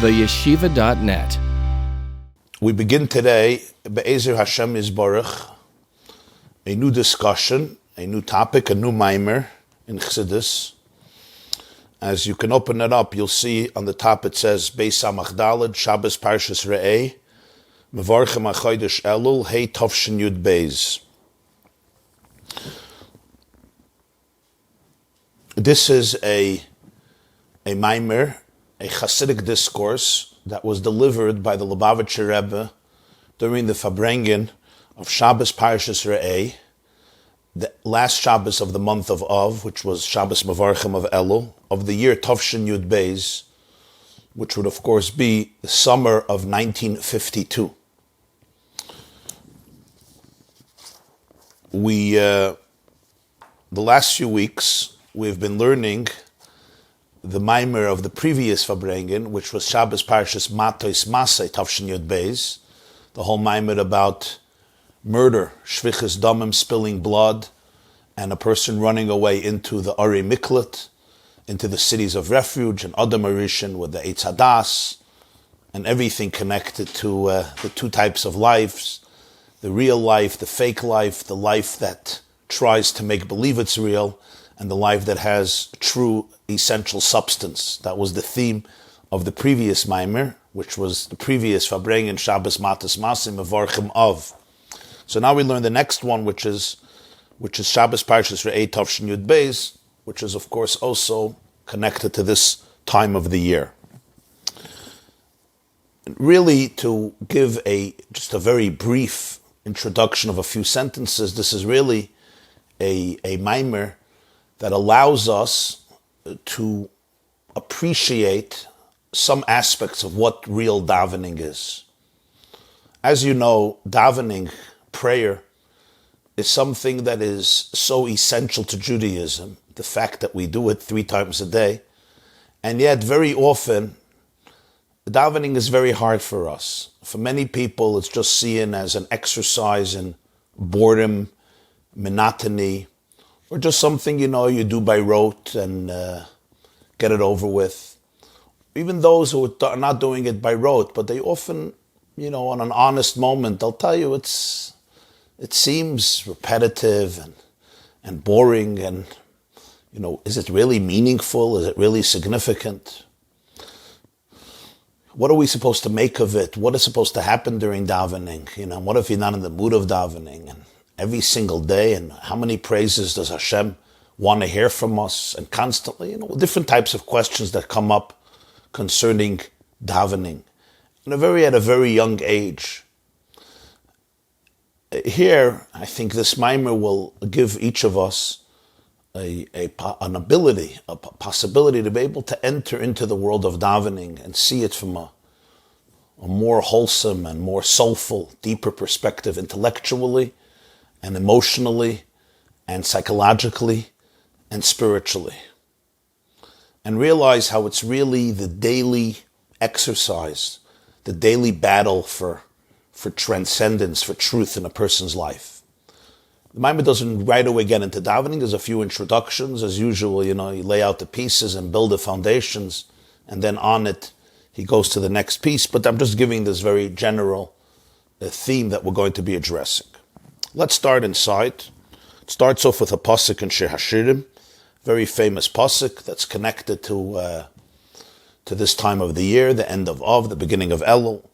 theyeshiva.net. We begin today, Be'ezer Hashem Yisborach, a new discussion, a new topic, a new Maamar in Chassidus. As you can open it up, you'll see on the top it says, Beis HaMachdalad, Shabbos Parshas Reah, Mevarchem HaChodesh Elul, Hey Tovshin Yud Beis. This is a Maamar, a Chassidic discourse that was delivered by the Lubavitcher Rebbe during the Farbrengen of Shabbos Parshas Reah, the last Shabbos of the month of Av, which was Shabbos Mevarchem of Elul, of the year Tovshin Yud Beis, which would of course be the summer of 1952. The last few weeks, we've been learning the Maamar of the previous Farbrengen, which was Shabbos Parshas Matos Masay Tovshin Yud Beis, the whole Maamar about murder, shvichas damim, spilling blood, and a person running away into the Ari Miklat, into the cities of refuge, and Adam Arishan with the Eitz Hadas, and everything connected to the two types of lives, the real life, the fake life, the life that tries to make believe it's real, and the life that has true essential substance. That was the theme of the previous Maamar, which was the previous Farbrengen Shabbos Matos Masay Mevarchem Av. So now we learn the next one, which is Shabbos Parshas Reah Tovshin Yud Beis, which is of course also connected to this time of the year. And really, to give just a very brief introduction of a few sentences, this is really a Maamar that allows us to appreciate some aspects of what real davening is. As you know, davening, prayer, is something that is so essential to Judaism, the fact that we do it 3 times a day, and yet very often, davening is very hard for us. For many people, it's just seen as an exercise in boredom, monotony, or just something, you do by rote and get it over with. Even those who are not doing it by rote, but they often, on an honest moment, they'll tell you it seems repetitive and boring, and, is it really meaningful? Is it really significant? What are we supposed to make of it? What is supposed to happen during davening? What if you're not in the mood of davening? And every single day, and how many praises does Hashem want to hear from us? And constantly, different types of questions that come up concerning davening. At a very young age. Here, I think this Maamar will give each of us an ability, a possibility to be able to enter into the world of davening and see it from a more wholesome and more soulful, deeper perspective, intellectually and emotionally and psychologically and spiritually. And realize how it's really the daily exercise, the daily battle for transcendence, for truth in a person's life. The Maamar doesn't right away get into davening. There's a few introductions. As usual, you lay out the pieces and build the foundations, and then on it, he goes to the next piece. But I'm just giving this very general theme that we're going to be addressing. Let's start inside. It starts off with a pasuk in Shir Hashirim, very famous pasuk that's connected to this time of the year, the end of Av, the beginning of Elul.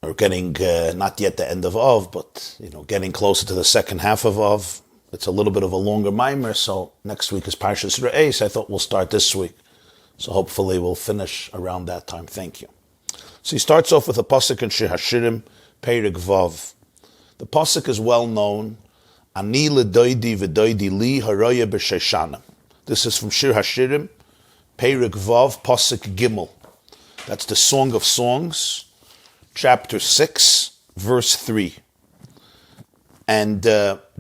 Or getting, not yet the end of Av, but, getting closer to the second half of Av. It's a little bit of a longer Maamar, so next week is Parshas Reah, so I thought we'll start this week. So hopefully we'll finish around that time. Thank you. So he starts off with a pasuk in Shir Hashirim, Perek Vav. The pasuk is well known. Ani Ledodi v'Dodi li haraya b'Sheshanim. This is from Shir Hashirim, Perek Vav, pasuk Gimel. That's the Song of Songs, chapter 6, verse 3. And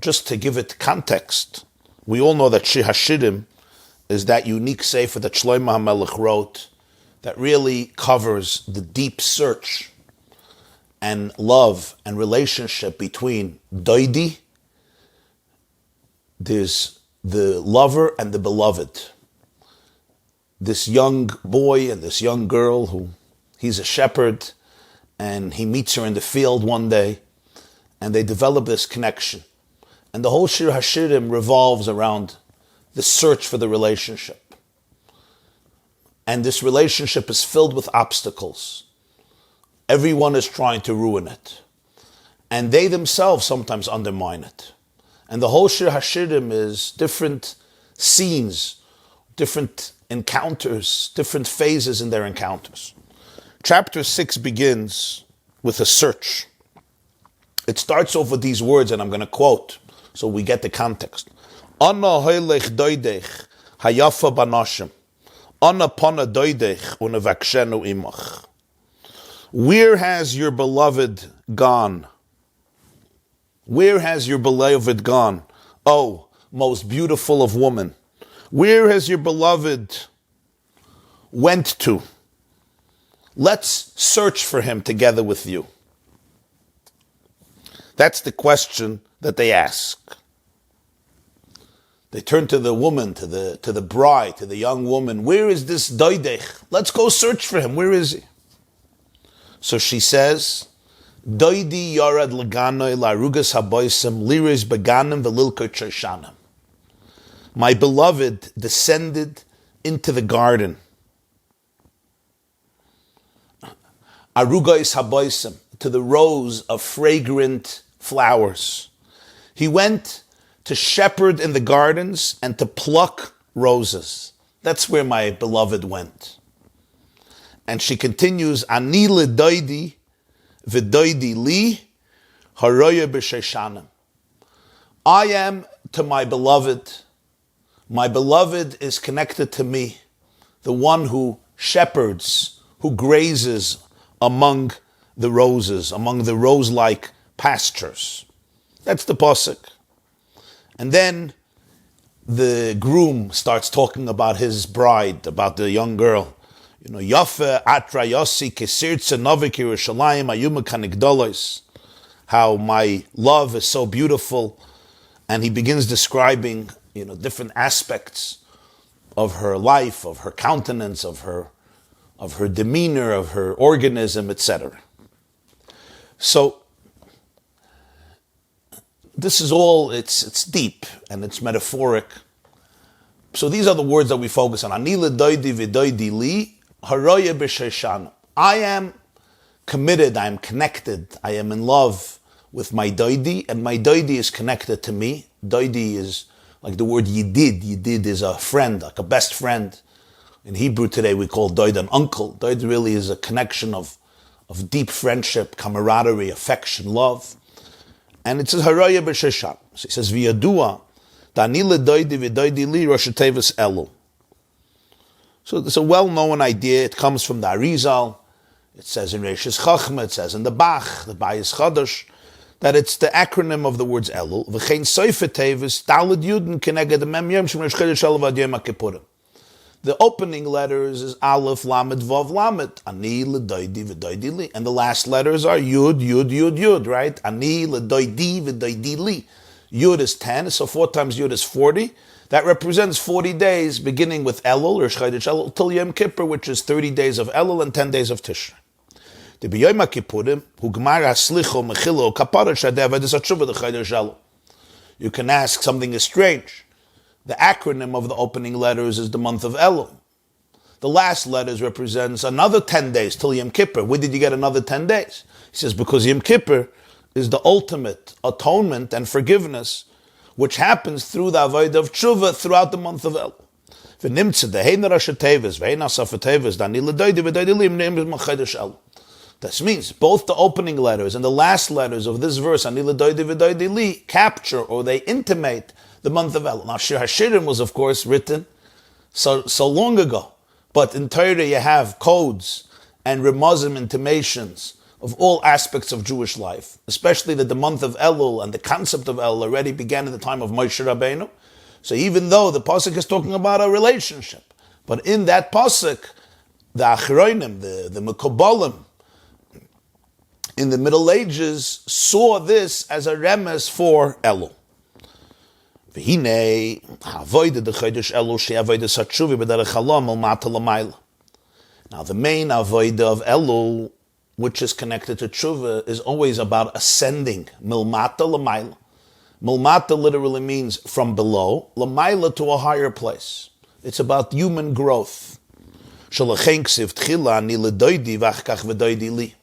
just to give it context, we all know that Shir Hashirim is that unique sefer that Shlomo HaMelech wrote that really covers the deep search and love and relationship between Doidi, there's the lover and the beloved. this young boy and this young girl who he's a shepherd, and he meets her in the field one day, and they develop this connection. And the whole Shir HaShirim revolves around the search for the relationship. And this relationship is filled with obstacles. Everyone is trying to ruin it. And they themselves sometimes undermine it. And the whole Shir HaShirim is different scenes, different encounters, different phases in their encounters. Chapter 6 begins with a search. It starts off with these words, and I'm going to quote, so we get the context. Ana hoylech doidech hayafa banashim. Ana pana doidech unavakshenu imach. Where has your beloved gone? Where has your beloved gone? Oh, most beautiful of women. Where has your beloved went to? Let's search for him together with you. That's the question that they ask. They turn to the woman, to the bride, to the young woman. Where is this doidech? Let's go search for him. Where is he? So she says, Doidi yarad laganoi larugas haboisim liris beganim velilker choshanim. My beloved descended into the garden. Arugais haboisim, to the rows of fragrant flowers. He went to shepherd in the gardens and to pluck roses. That's where my beloved went. And she continues, Ani ledoidi v'doidi li haroya b'sheshanim. I am to my beloved. My beloved is connected to me, the one who shepherds, who grazes among the roses, among the rose-like pastures. That's the pasuk. And then the groom starts talking about his bride, about the young girl. Yafe atra yossi kesirtze novik Yerushalayim ayuma kanigdolos. How my love is so beautiful. And he begins describing, different aspects of her life, of her countenance, of her demeanor, of her organism, etc. So this is all, it's deep and it's metaphoric. So these are the words that we focus on. Ani ledoidi v'doidi li haroya b'sheshan. I am committed, I am connected, I am in love with my doidi, and my doidi is connected to me. Doidi is like the word yidid. Yidid is a friend, like a best friend. In Hebrew today we call doid an uncle. Doid really is a connection of deep friendship, camaraderie, affection, love. And it says haroya b'sheshan. So he says v'yadua dani ledoidi v'doidi li rosh tevis elu. So it's a well-known idea. It comes from the Arizal. It says in Reishis Chachma, it says in the Bach, the Bayis Chodesh, that it's the acronym of the words Elul. V'chein soifer tevis daled yudin keneged mem yom shem rosh chodesh Elul vad yom HaKippurim. The opening letters is Aleph, Lamed, Vav, Lamed. Ani ledoidi v'doidi li. And the last letters are Yud, Yud, Yud, Yud, right? Ani ledoidi v'doidi li. Yud is 10, so 4 times Yud is 40. That represents 40 days, beginning with Elul, or Chodesh Elul, till Yom Kippur, which is 30 days of Elul and 10 days of Tishrei. The B'Yom HaKippurim, hu Gemara Slicho Mechilo Kapara Shadeh Avodas HaTshuva the Chodesh Elul. You can ask, something is strange. The acronym of the opening letters is the month of Elul. The last letters represents another 10 days till Yom Kippur. Where did you get another 10 days? He says, because Yom Kippur is the ultimate atonement and forgiveness, which happens through the avodah of tshuva throughout the month of Elul. This means both the opening letters and the last letters of this verse, capture or they intimate the month of Elul. Now, Shir HaShirim was, of course, written so long ago. But in Torah, you have codes and remazim intimations of all aspects of Jewish life, especially that the month of Elul and the concept of Elul already began at the time of Moshe Rabbeinu. So even though the pasuk is talking about a relationship, but in that pasuk, the Achronim, the Mekobolim, in the Middle Ages, saw this as a remes for Elul. V'hinei ha'avoida d'chodesh elu she'avoida satshuvi b'derech halom el mata l'mayla. Now the main avoida of Elul, which is connected to tshuva, is always about ascending, milmata l'mayla. Milmata literally means from below, l'mayla to a higher place. It's about human growth. Shalachein ksiv tchila ani ledoidi v'achkach v'doidi li.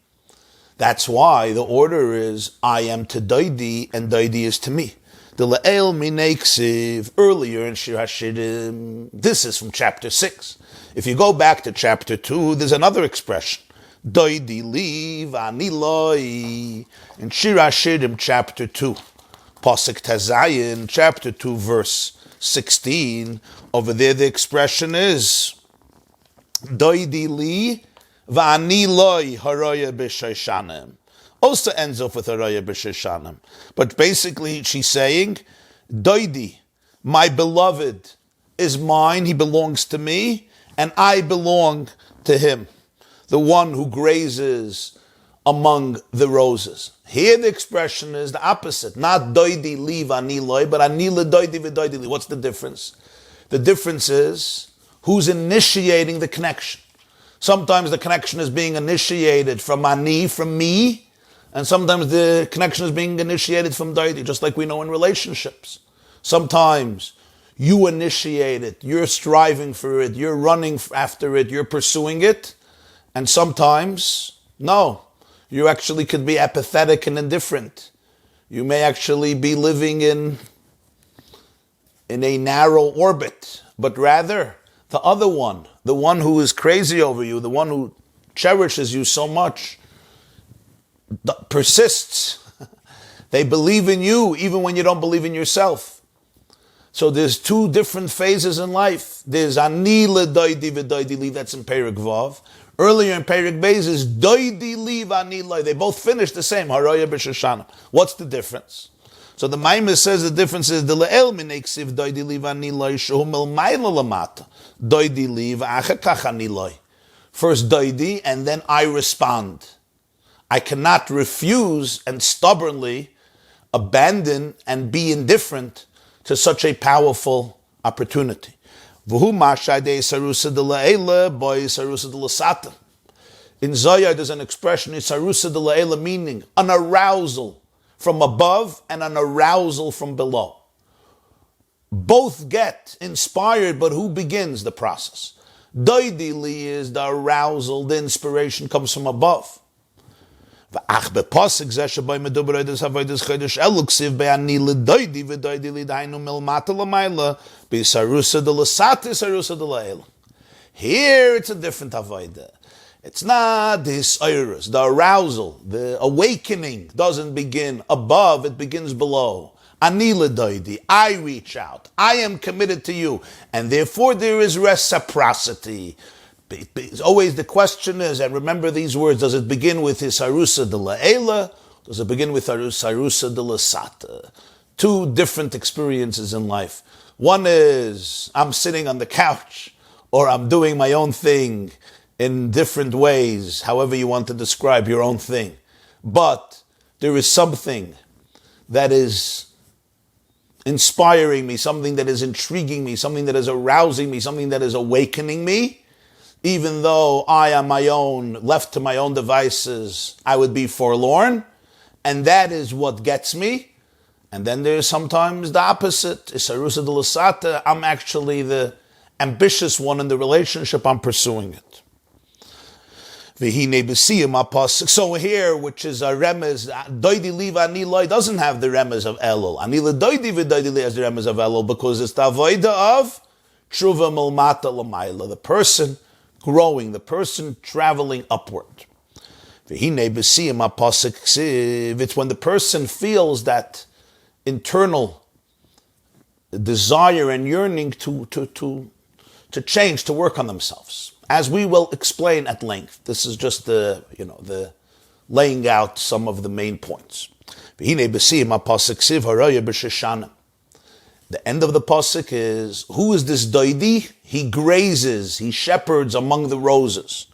That's why the order is, I am to doidi and doidi is to me. The le'el minei ksiv, earlier in Shir HaShirim, this is from chapter 6. If you go back to chapter 2, there's another expression. Doidi li v'ani loi. In Shir HaShirim, chapter 2. Pasuk Tazayin, chapter 2, verse 16. Over there the expression is Doidi li v'ani loi haraya b'sheshanim. Also ends off with haraya b'sheshanim. But basically she's saying, Doidi, my beloved, is mine, he belongs to me, and I belong to him, the one who grazes among the roses. Here the expression is the opposite, not doidi li v'ani loi, but ani ledoidi v'doidi li. What's the difference? The difference is who's initiating the connection. Sometimes the connection is being initiated from ani, from me, and sometimes the connection is being initiated from doidi, just like we know in relationships. Sometimes you initiate it, you're striving for it, you're running after it, you're pursuing it, and sometimes, no, you actually could be apathetic and indifferent. You may actually be living in a narrow orbit, but rather the other one, the one who is crazy over you, the one who cherishes you so much, persists. They believe in you even when you don't believe in yourself. So there's two different phases in life. There's ani ledoidi v'doidi li, that's in Perek Vav. Earlier in Perek Beis is doidi li v'ani loi. They both finish the same, haraya b'sheshanim. What's the difference? So the Maamar says the difference is the le'el minei ksiv doidi li v'ani loi shehu milmayla lamata. Doidi li v'achakach ani loi. First doidi, and then I respond. I cannot refuse and stubbornly abandon and be indifferent to such a powerful opportunity. In Zohar, there's an expression, isarusa de la'ela, meaning an arousal from above and an arousal from below. Both get inspired, but who begins the process? Doidi li is the arousal, the inspiration comes from above. Ach bepasuk zeh shebay meduber edes havodas chodesh elu ksiv be'ani ledoidi v'doidi li dainu milmata l'mayla b'sarusa de l'sata sarusa de la'ela. Here it's a different avodah. It's not this iris, the arousal, the awakening doesn't begin above, it begins below. Ani ledoidi, I reach out, I am committed to you, and therefore there is reciprocity. Always the question is, and remember these words, does it begin with hisarusa de la'ela? Does it begin with hisarusa de l'sata? Two different experiences in life. One is, I'm sitting on the couch, or I'm doing my own thing in different ways, however you want to describe your own thing. But there is something that is inspiring me, something that is intriguing me, something that is arousing me, something that is awakening me. Even though I, on my own, left to my own devices, I would be forlorn. And that is what gets me. And then there's sometimes the opposite. Isarusa de l'sata, I'm actually the ambitious one in the relationship, I'm pursuing it. So here, which is a remez, doidi li v'ani loi doesn't have the remez of Elul. Ani ledoidi v'doidi li has the remez of Elul, because it's the avodah of tshuva milmata l'mayla, the person growing, the person traveling upward. It's when the person feels that internal desire and yearning to change, to work on themselves. As we will explain at length. This is just the laying out some of the main points. The end of the pasuk is, who is this doidi? He grazes, he shepherds among the roses.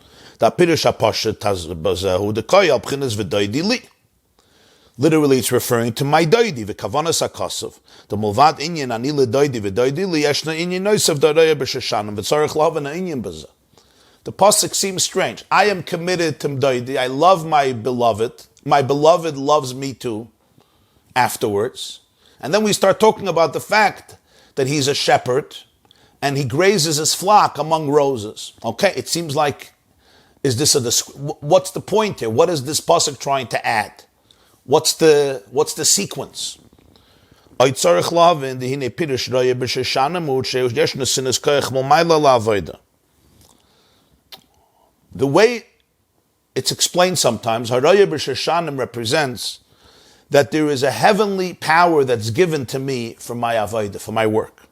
Literally, it's referring to my doidi, v'kavanas hakosov. The mulvad inyan ani ledoidi v'doidi liyeshna inyan noisav doidaya b'sheshanim v'tzarech lavana inyan b'zeh. The pasuk seems strange. I am committed to doidi. I love my beloved. My beloved loves me too. Afterwards, and then we start talking about the fact that he's a shepherd and he grazes his flock among roses. Okay, it seems like, what's the point here? What is this pasuk trying to add? What's the sequence? The way it's explained sometimes, Haraya b'Sheshanim represents that there is a heavenly power that's given to me for my avodah, for my work.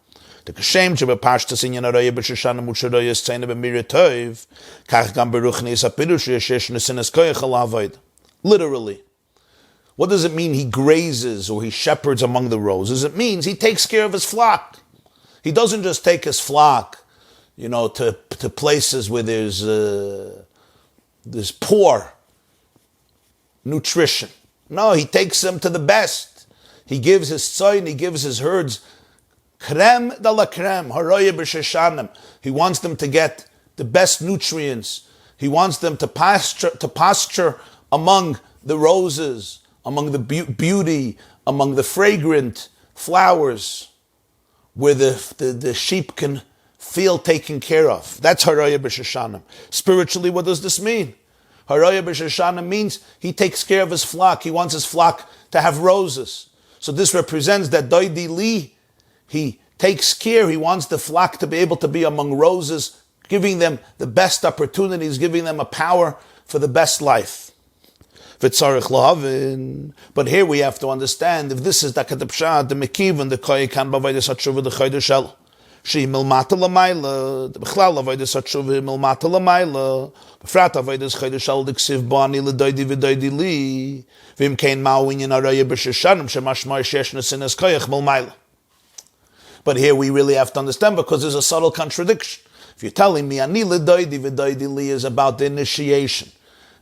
The kashem shebeparshas inyan Haraya b'Sheshanim u'sharaya tzayna b'mira toiv kach gam beruchni isapirush yeshesh nesinas koyach al avodah. Literally. What does it mean he grazes or he shepherds among the roses? It means he takes care of his flock. He doesn't just take his flock, to places where there's poor nutrition. No, he takes them to the best. He gives his tzayin, he gives his herds krem de la krem, haraya b'sheshanim. He wants them to get the best nutrients. He wants them to pasture among the roses, among the beauty, among the fragrant flowers, where the sheep can feel taken care of. That's Haraya b'Sheshanim. Spiritually, what does this mean? Haraya b'Sheshanim means he takes care of his flock. He wants his flock to have roses. So this represents that Doidi Li, he takes care, he wants the flock to be able to be among roses, giving them the best opportunities, giving them a power for the best life. But here we have to understand, if this is the Pshat, the Mekivan, the Koy kan b'avodas hatshuva, the Chodesh Shel. She milmata l'mayla, the Bechlal avodas hatshuva milmata l'mayla, b'frat avodas Chodesh Shel d'ksiv b'ani l'doidi v'doidi li, v'im kein ma'u inyan haraya b'Sheshanim shemashmar shesh nesinas koyach milmayla. But here we really have to understand, because there's a subtle contradiction. If you're telling me ani l'doidi v'doidi li is about the initiation,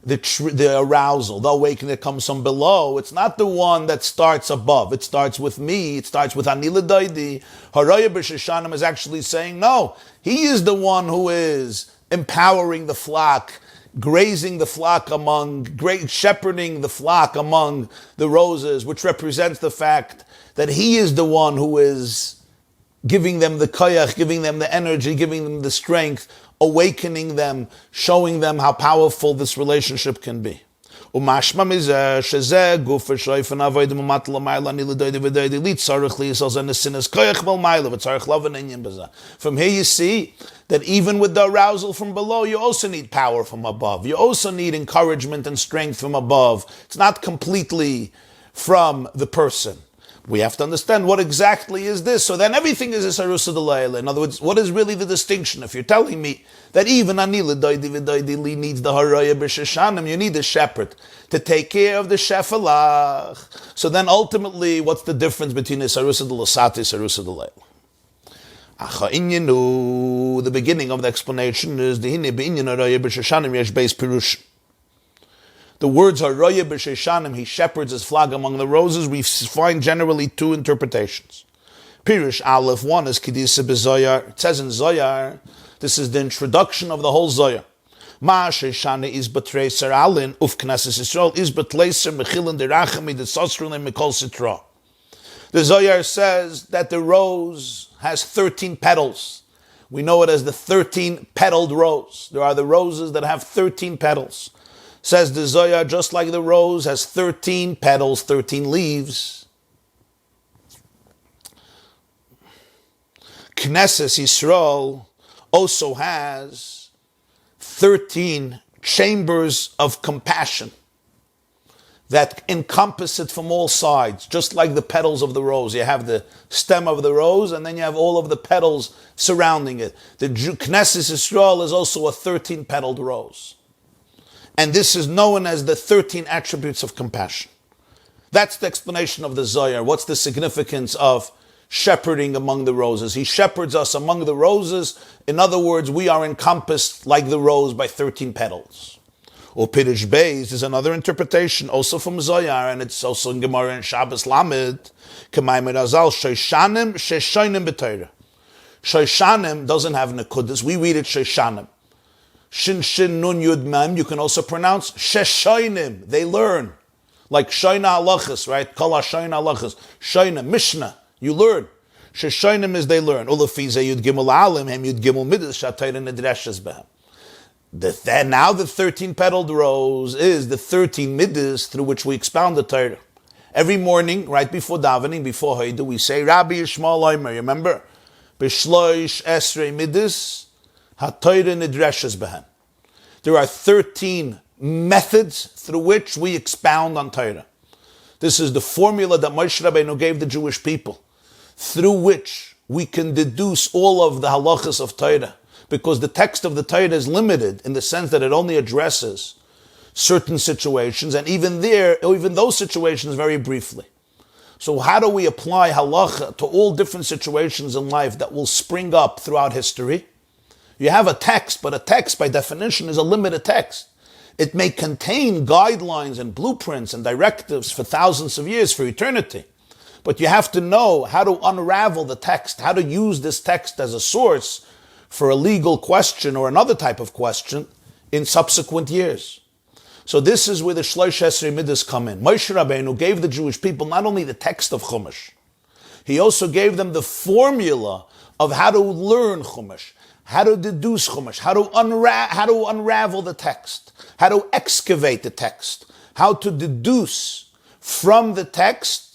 the arousal, the awakening that comes from below, it's not the one that starts above. It starts with me. It starts with Ani L'Doidi. Haraya b'Sheshanim is actually saying, no, he is the one who is empowering the flock, grazing the flock shepherding the flock among the roses, which represents the fact that he is the one who is giving them the koyach, giving them the energy, giving them the strength, awakening them, showing them how powerful this relationship can be. From here you see that even with the arousal from below, you also need power from above. You also need encouragement and strength from above. It's not completely from the person. We have to understand what exactly is this. So then everything is a sarusa d'layla. In other words, what is really the distinction? If you're telling me that even ani l'doidi v'doidi li needs the haraya b'Sheshanim, you need a shepherd to take care of the shephalach. So then ultimately, what's the difference between a sarusa d'lasati and sarusa d'layla? The beginning of the explanation is the hine b'inyan haraya b'Sheshanim yesh beis pirush. The words Haraya b'Sheshanim, he shepherds his flock among the roses, we find generally two interpretations. Pirush Aleph, one is Kedisa b'Zoyar. It says in Zoyar, this is the introduction of the whole Zoyar. Ma Sheshana is b'treiser alin, uf Knesset Yisrael, is b'tleiser mechilin derachami d'sosrulin mikol sitra. The Zoyar says that the rose has 13 petals. We know it as the 13-petaled rose. There are the roses that have 13 petals. Says the Zoyar, just like the rose has 13 petals, 13 leaves, Knesset Yisrael also has 13 chambers of compassion that encompass it from all sides, just like the petals of the rose. You have the stem of the rose, and then you have all of the petals surrounding it. The Knesset Yisrael is also a 13-petaled rose. And this is known as the 13 attributes of compassion. That's the explanation of the Zoyar. What's the significance of shepherding among the roses? He shepherds us among the roses. In other words, we are encompassed like the rose by 13 petals. Or Pirish Beis is another interpretation, also from Zoyar, and it's also in Gemara and Shabbos Lamed. K'maymer Azal, Shoishanim, Sheshoinim b'Torah. Shoishanim doesn't have Nekudas. We read it Shoishanim. Shin Shin Nun Yud Mem, you can also pronounce Sheshoinim. They learn. Like Shoina Halachas, right? Kol HaShoina Halachas. Shoina, Mishnah, you learn. Sheshoinim is they learn. Ulafize Yud Gimel Alim, Hem Yud Gimel Midas, Shatayr Nedreshes Behem. Now the 13 petaled rose is the 13 middas through which we expound the Torah. Every morning, right before davening, before Haidu, we say, Rabbi Yishmael Omer, remember? B'shloish esrei middas, ha-Torah nidreshes behen. There are 13 methods through which we expound on Torah. This is the formula that Moshe Rabbeinu gave the Jewish people, through which we can deduce all of the halachas of Torah. Because the text of the Torah is limited in the sense that it only addresses certain situations, and even those situations very briefly. So how do we apply halacha to all different situations in life that will spring up throughout history? You have a text, but a text by definition is a limited text. It may contain guidelines and blueprints and directives for thousands of years, for eternity. But you have to know how to unravel the text, how to use this text as a source for a legal question or another type of question in subsequent years. So this is where the Shlosh Esrei Midas come in. Moshe Rabbeinu gave the Jewish people not only the text of Chumash, he also gave them the formula of how to learn Chumash, how to deduce Chumash, how to unravel the text, how to excavate the text, how to deduce from the text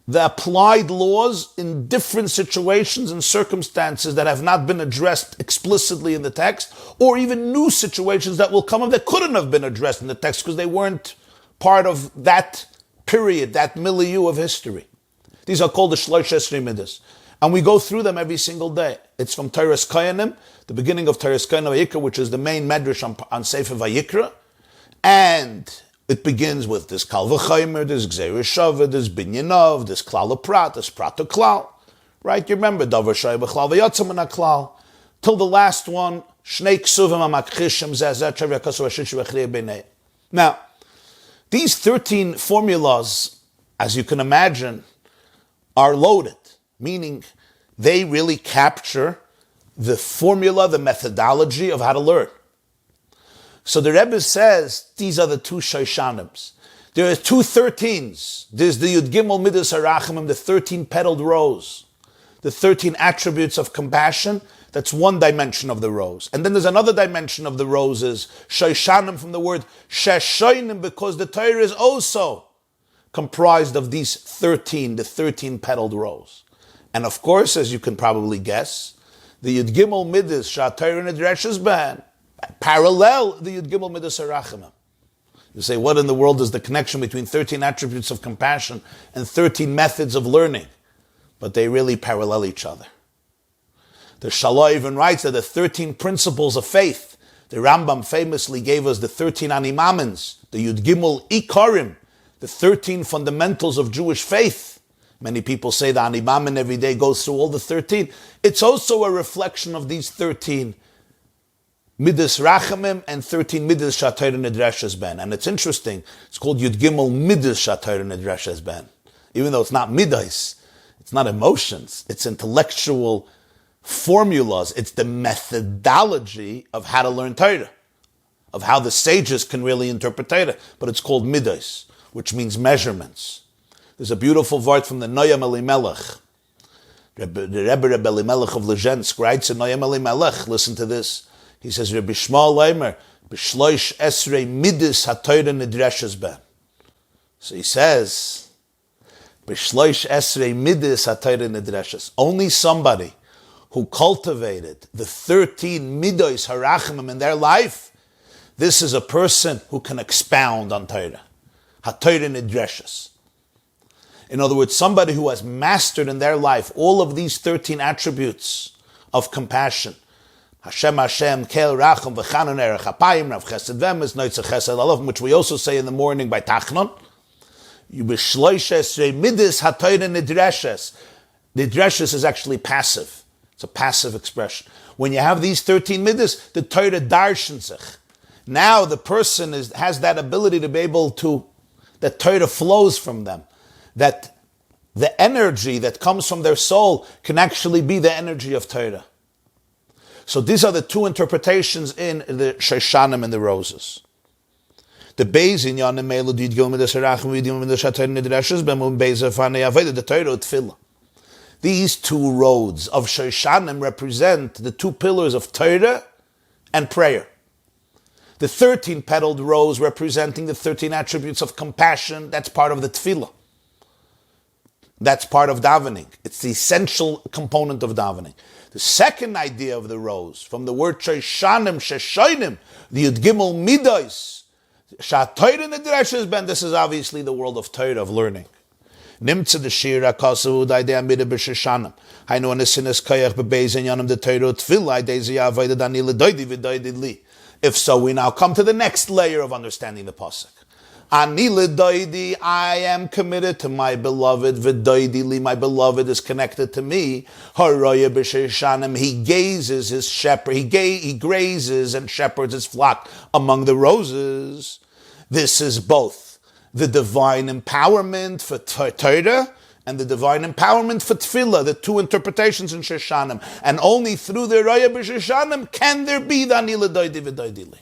the applied laws in different situations and circumstances that have not been addressed explicitly in the text, or even new situations that will come up that couldn't have been addressed in the text because they weren't part of that period, that milieu of history. These are called the Shlosh Esrei Midas. And we go through them every single day. It's from Toras Kohanim, the beginning of Toras Kohanim Vayikra, which is the main medrash on Sefer Vayikra, and it begins with this Kal V'Chaymer, this Gzeir Shavah, this Binyanov, this Klal Prat, this Prat Klal. Right? You remember, Davar Shai B'Klal V'Yotzam Min HaKlal. Till the last one, Shnei Ksuvim HaMakchishim Zeh Chav Yakasu Hashish V'Chrei B'nei. Now, these 13 formulas, as you can imagine, are loaded, meaning they really capture the formula, the methodology of how to learn. So the Rebbe says, these are the two Shoshanims. There are two 13s. There's the Yud Gimel Midas Harachamim, the 13 petaled rose, the 13 attributes of compassion. That's one dimension of the rose. And then there's another dimension of the roses, Shoshanim, from the word Sheshoinim, because the Torah is also comprised of these 13, the 13 petaled rose. And of course, as you can probably guess, the Yud Gimel Midas Shatayr Nedreshes Ben, parallel the Yud Gimel Midas Harachamim. You say, what in the world is the connection between 13 attributes of compassion and 13 methods of learning? But they really parallel each other. The Shalah even writes that the 13 principles of faith, the Rambam famously gave us the 13 animamins, the Yud Gimel Ikarim, the 13 fundamentals of Jewish faith. Many people say the animamin every day goes through all the 13. It's also a reflection of these 13 Midas Rachamim and 13 Midas Shatayr Nedreshes Ben. And it's interesting, it's called Yud Gimel Midas Shatayr Nedreshes Ben. Even though it's not Midas, it's not emotions, it's intellectual formulas, it's the methodology of how to learn Torah, of how the sages can really interpret Torah. But it's called Midas, which means measurements. There's a beautiful word from the Noyam Elimelech. The Rebbe Elimelech of Lezhensk writes in Noyam Elimelech, listen to this. He says, Rabbi Shmuel Leimer, B'shloish esrei midis ha-Torah nidreshes ben. So he says, B'shloish esrei midis ha-Torah nidreshes. Only somebody who cultivated the 13 midos harachimim in their life, this is a person who can expound on Torah. Ha-Torah nidreshes. In other words, somebody who has mastered in their life all of these 13 attributes of compassion, Hashem, Kel, Racham, V'chanan, Erech, Hapayim, Rav Chesed Vemes, Noitzah Chesed Alav, which we also say in the morning by Tachnon. You b'shloish esrei midis ha-Torah nidreshes. Nidreshes is actually passive. It's a passive expression. When you have these 13 midis, the Torah darshan sich. Now the person has that ability to be able to, that Torah flows from them, that the energy that comes from their soul can actually be the energy of Torah. So these are the two interpretations in the Shoshanim and the roses. The Beis in Yanim Melody Gilma the Sarachim Vidim in the Shatan Nidrashas Bemum Beza Fane Aveda the Torah Tefillah. These two roads of Shoshanim represent the two pillars of Torah and prayer. The 13-petaled rose representing the 13 attributes of compassion, that's part of the Tefillah. That's part of davening. It's the essential component of davening. The second idea of the rose, from the word Shoshanim, Sheshoinim, the Yud Gimel Midos, Shatoyra Nidrashes Ben, this is obviously the world of Torah, of learning. Nimtze the Shira Kasavu Daidea Mida B'Shoshanim. Hainu Anisinis Kayach B'Beis and Yanim the Torah Tefillah Daizia Avodah Dani Ledodi V'Doidi Li. If so, we now come to the next layer of understanding the pasuk. Ani Ledodi, I am committed to my beloved. V'Doidi Li, my beloved is connected to me. Haroya B'Shoshanim, he gazes his shepherd. He grazes and shepherds his flock among the roses. This is both the divine empowerment for Torah and the divine empowerment for Tefillah, the two interpretations in Shoshanim. And only through the Raya B'Shoshanim can there be the Ani L'Doidi V'Doidi Li.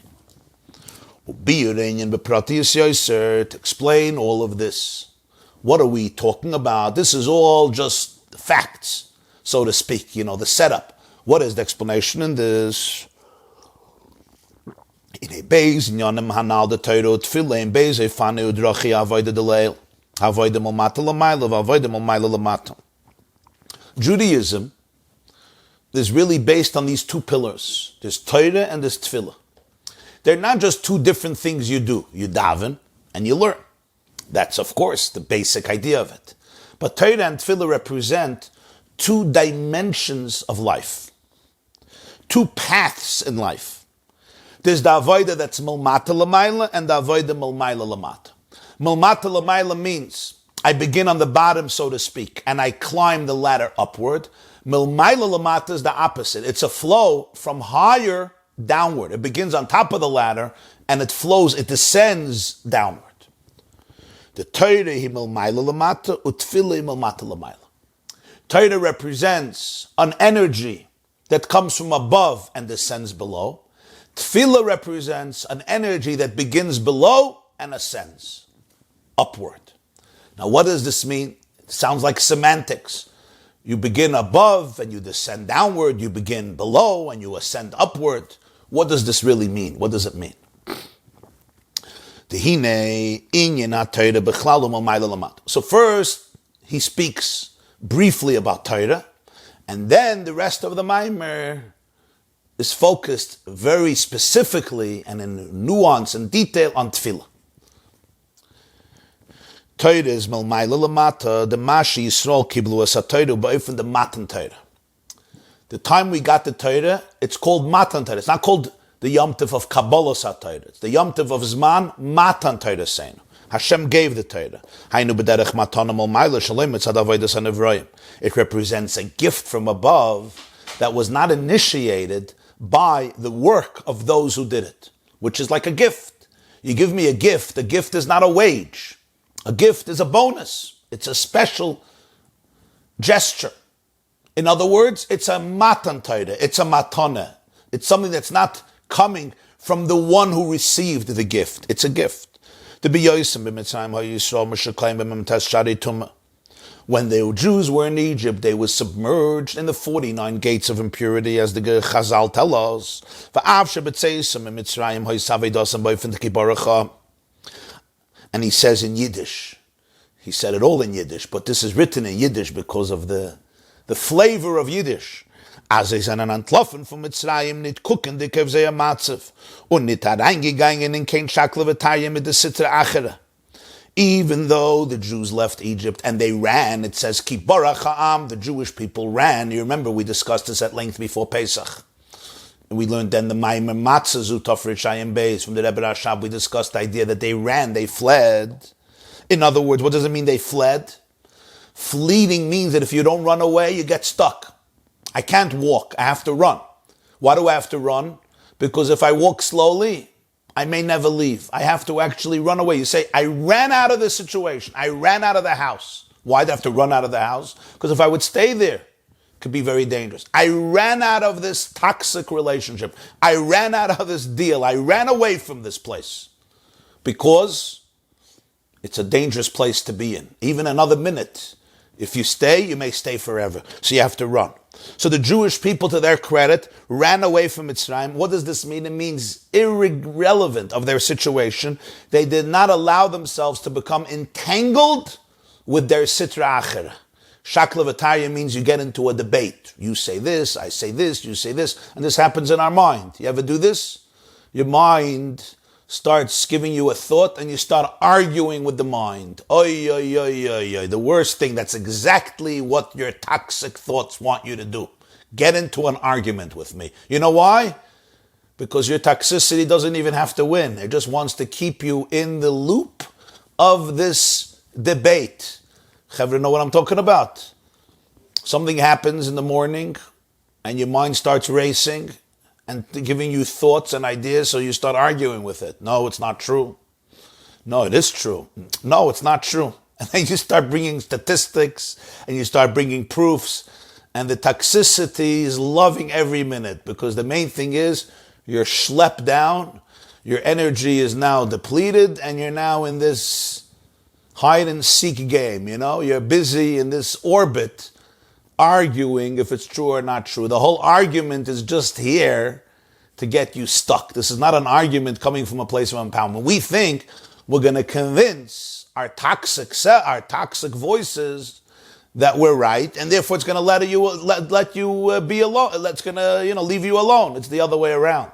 To explain all of this. What are we talking about? This is all just facts, so to speak, the setup. What is the explanation in this? In a Beis, in Yonim Hanal the Torah Tefillah, in Beis, Efanu Udrachi Avodah Deleil, Avodah Malmata Lamayla, Avodah Malmayla Lamata. Judaism is really based on these two pillars. There's Torah and there's Tefillah. They're not just two different things you do. You daven and you learn. That's, of course, the basic idea of it. But Torah and Tefillah represent two dimensions of life, two paths in life. There's the avodah that's milmata l'mayla and the avodah milmayla l'mata. Milmata l'mayla means I begin on the bottom, so to speak, and I climb the ladder upward. Milmayla l'mata is the opposite. It's a flow from higher downward. It begins on top of the ladder and it flows, it descends downward. The Torah hi milmayla l'mata, utfila hi milmata l'mayla. Torah represents an energy that comes from above and descends below. Tefillah represents an energy that begins below and ascends upward. Now, what does this mean? It sounds like semantics. You begin above and you descend downward. You begin below and you ascend upward. What does this really mean? What does it mean? So first, he speaks briefly about Torah, and then the rest of the Maamar is focused very specifically and in nuance and detail on Tefillah. Torah is milmayla l'mata, the Mashi Yisrael kiblu es ha-Torah ba'ofen the Matan Torah. The time we got the Torah, it's called Matan Torah. It's not called the Yom Tov of Kabbalah ha-Torah. It's the Yom Tov of Zman, Matan Torah saying. Hashem gave the Torah. It represents a gift from above that was not initiated by the work of those who did it, which is like a gift. You give me a gift is not a wage. A gift is a bonus. It's a special gesture. In other words, it's a matan Torah, it's a matana. It's something that's not coming from the one who received the gift. It's a gift. When the Jews were in Egypt, they were submerged in the 49 gates of impurity, as the Chazal tell us. And he says in Yiddish, he said it all in Yiddish, but this is written in Yiddish because of the flavor of Yiddish. As sie sind entlaufen von Mitzrayim, nicht gucken, die auf sie Matzev, und nicht hereingegangen in kein Shakle V'Tarya mit der Sitra Achere. Even though the Jews left Egypt and they ran, it says, Ki Barach Ha'am, the Jewish people ran. You remember we discussed this at length before Pesach. And we learned then the Maamar Matzah Zutov Rishayim Beis from the Rebbe Rashab. We discussed the idea that they ran, they fled. In other words, what does it mean they fled? Fleeing means that if you don't run away, you get stuck. I can't walk, I have to run. Why do I have to run? Because if I walk slowly, I may never leave. I have to actually run away. You say, I ran out of this situation. I ran out of the house. Why do I have to run out of the house? Because if I would stay there, it could be very dangerous. I ran out of this toxic relationship. I ran out of this deal. I ran away from this place because it's a dangerous place to be in. Even another minute. If you stay, you may stay forever. So you have to run. So the Jewish people, to their credit, ran away from Mitzrayim. What does this mean? It means irrelevant of their situation. They did not allow themselves to become entangled with their sitra achera. Shakla v'tarya means you get into a debate. You say this, I say this, you say this, and this happens in our mind. You ever do this? Your mind starts giving you a thought and you start arguing with the mind. Oy, oy, oy, oy, oy. The worst thing, that's exactly what your toxic thoughts want you to do. Get into an argument with me. You know why? Because your toxicity doesn't even have to win. It just wants to keep you in the loop of this debate. Chevra, know what I'm talking about? Something happens in the morning and your mind starts racing and giving you thoughts and ideas, so you start arguing with it. No, it's not true. No, it is true. No, it's not true. And then you start bringing statistics and you start bringing proofs, and the toxicity is loving every minute, because the main thing is you're schlepped down, your energy is now depleted, and you're now in this hide and seek game, You're busy in this orbit arguing if it's true or not true. The whole argument is just here to get you stuck. This is not an argument coming from a place of empowerment. We think we're going to convince our toxic voices that we're right, and therefore it's going to let you be alone. It's going to leave you alone. It's the other way around.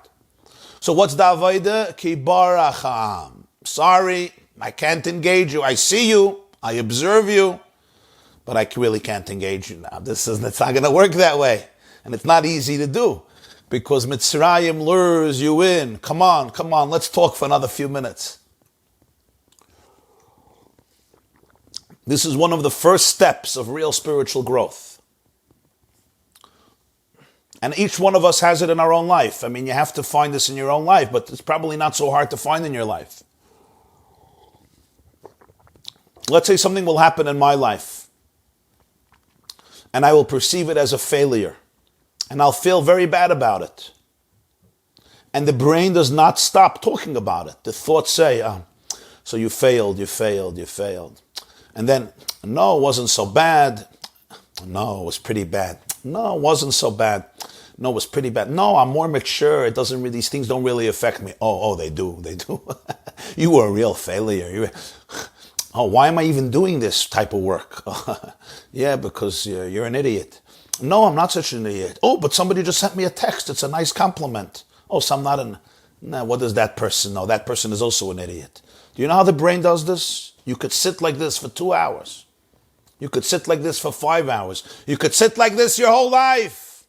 So what's the avodah? Ki baracham. Sorry, I can't engage you. I see you. I observe you. But I really can't engage you now. It's not going to work that way. And it's not easy to do, because Mitzrayim lures you in. Come on, let's talk for another few minutes. This is one of the first steps of real spiritual growth. And each one of us has it in our own life. I mean, you have to find this in your own life, but it's probably not so hard to find in your life. Let's say something will happen in my life, and I will perceive it as a failure, and I'll feel very bad about it. And the brain does not stop talking about it. The thoughts say, so you failed. And then, no, it wasn't so bad. No, it was pretty bad. No, it wasn't so bad. No, it was pretty bad. No, I'm more mature. These things don't really affect me. Oh, they do. You were a real failure. Oh, why am I even doing this type of work? Yeah, because you're an idiot. No, I'm not such an idiot. Oh, but somebody just sent me a text. It's a nice compliment. Oh, so I'm not what does that person know? That person is also an idiot. Do you know how the brain does this? You could sit like this for 2 hours. You could sit like this for 5 hours. You could sit like this your whole life.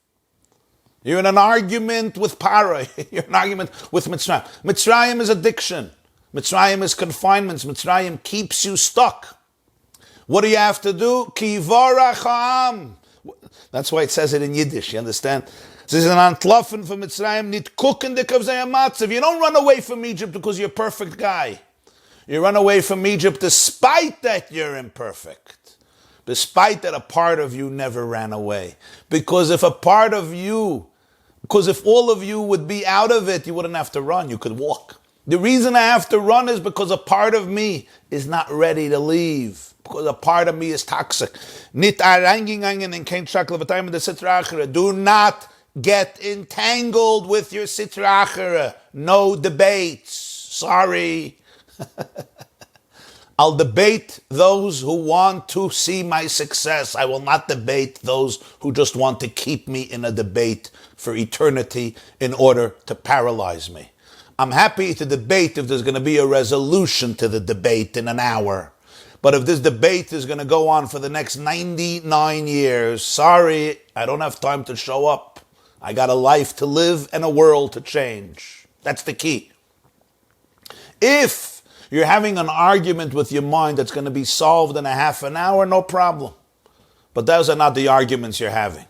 You're in an argument with Para. You're in an argument with Mitzrayim. Mitzrayim is addiction. Mitzrayim is confinements. Mitzrayim keeps you stuck. What do you have to do? Ki varacham. That's why it says it in Yiddish, you understand? This is an antlaffen for Mitzrayim, nit kuchen de kavzei. You don't run away from Egypt because you're a perfect guy. You run away from Egypt despite that you're imperfect. Despite that a part of you never ran away. Because if all of you would be out of it, you wouldn't have to run, you could walk. The reason I have to run is because a part of me is not ready to leave. Because a part of me is toxic. Do not get entangled with your sitra achera. No debates. Sorry. I'll debate those who want to see my success. I will not debate those who just want to keep me in a debate for eternity in order to paralyze me. I'm happy to debate if there's going to be a resolution to the debate in an hour. But if this debate is going to go on for the next 99 years, sorry, I don't have time to show up. I got a life to live and a world to change. That's the key. If you're having an argument with your mind that's going to be solved in a half an hour, no problem. But those are not the arguments you're having.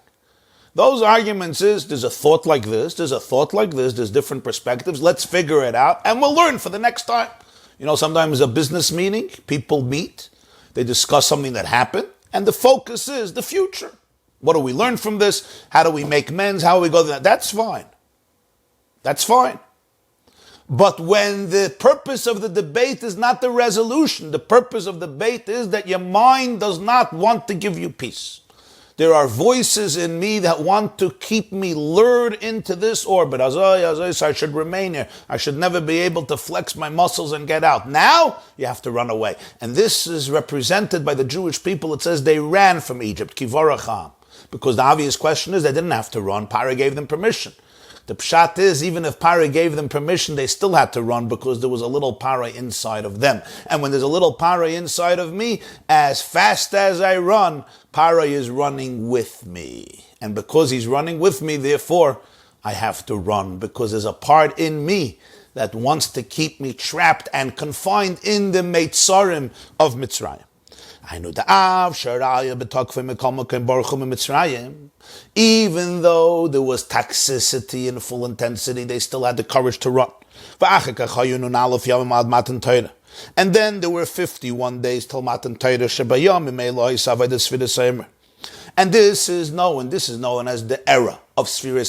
Those arguments is, there's a thought like this, there's a thought like this, there's different perspectives, let's figure it out, and we'll learn for the next time. Sometimes a business meeting, people meet, they discuss something that happened, and the focus is the future. What do we learn from this? How do we make amends? How do we go there? That's fine. That's fine. But when the purpose of the debate is not the resolution, the purpose of the debate is that your mind does not want to give you peace. There are voices in me that want to keep me lured into this orbit. So I should remain here. I should never be able to flex my muscles and get out. Now, you have to run away. And this is represented by the Jewish people. It says they ran from Egypt, kivaracham. Because the obvious question is they didn't have to run. Paro gave them permission. The pshat is, even if Paro gave them permission, they still had to run because there was a little Paro inside of them. And when there's a little Paro inside of me, as fast as I run, Paro is running with me. And because he's running with me, therefore, I have to run because there's a part in me that wants to keep me trapped and confined in the Meitzarim of Mitzrayim. Even though there was toxicity in full intensity, they still had the courage to run. And then there were 51 days till Matan Torah. And this is known as the era of Syria.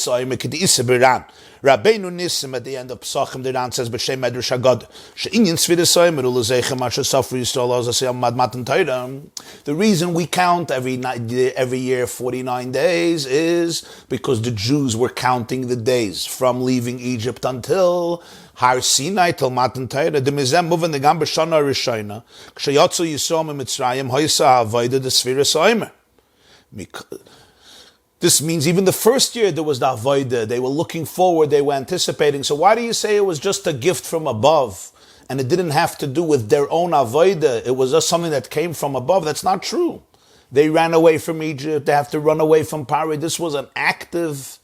Rabbeinu Nissim at the end of Pesachim, the Ran says, B'Shem Medrash Haggadah, She'inyan Sfiras Ha'omer U'Lezeichem Asher Safru Yisrael Azasiyam Mad Matan Torah. The reason we count every year 49 days is because the Jews were counting the days from leaving Egypt until Har Sinai till Matan Torah. The Mizem moving the Gam B'Shana Rishayna, K'shayotzu Yisrael Mitzrayim Hoysa Ha'avayda the Sfiras Ha'omer. This means even the first year there was the Avodah. They were looking forward, they were anticipating. So why do you say it was just a gift from above and it didn't have to do with their own Avodah? It was just something that came from above. That's not true. They ran away from Egypt. They have to run away from Paro. This was an active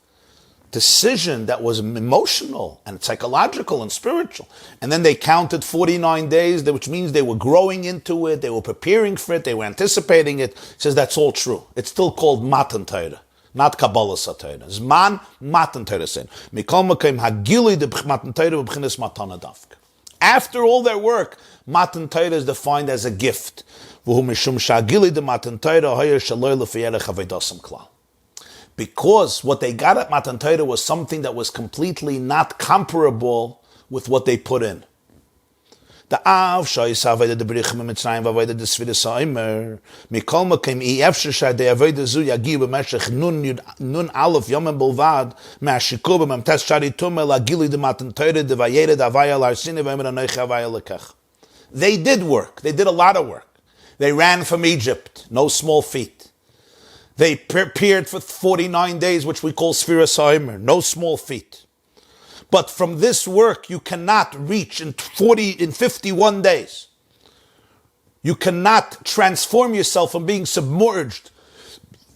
decision that was emotional and psychological and spiritual. And then they counted 49 days, which means they were growing into it. They were preparing for it. They were anticipating it. It says that's all true. It's still called Matan Torah. Not Kabbalah Satayra. Zman Matan Torah Sein. Mikol Makom Hagili de Matan Torah B'chinas Matana Dafka. After all their work, Matan Torah is defined as a gift. V'hu mishum shagili de Matan Torah hoyer shaloi l'fiyerech havedasam klal. Because what they got at Matan Torah was something that was completely not comparable with what they put in. The Av Shais Avodah the Berichim Mitzrayim Avodah the Sfiras Ha'omer Mikol Makom Efshar Shad the Avodah Zu Yagi B'Meshech Nun Aleph Yomim Bolvad Me'Ashikur B'Memtes Shari Tumel Agili the Matan Torah the Vayered Avaya Larsini V'Emer Anoich Avaya Lekech. They did work. They did a lot of work. They ran from Egypt, no small feat. They prepared for 49 days, which we call Sfiras Ha'omer, no small feat. But from this work, you cannot reach in 51 days. You cannot transform yourself from being submerged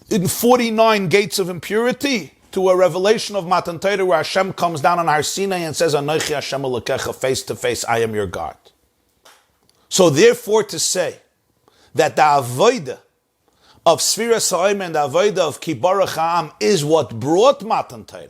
in 49 gates of impurity to a revelation of Matan Torah where Hashem comes down on Har Sinai and says, Anochi Hashem Elokecha, face to face, I am your God. So therefore to say that the Avodah of Sfiras Ha'omer and the Avodah of Kibarach Ha'am is what brought Matan Torah.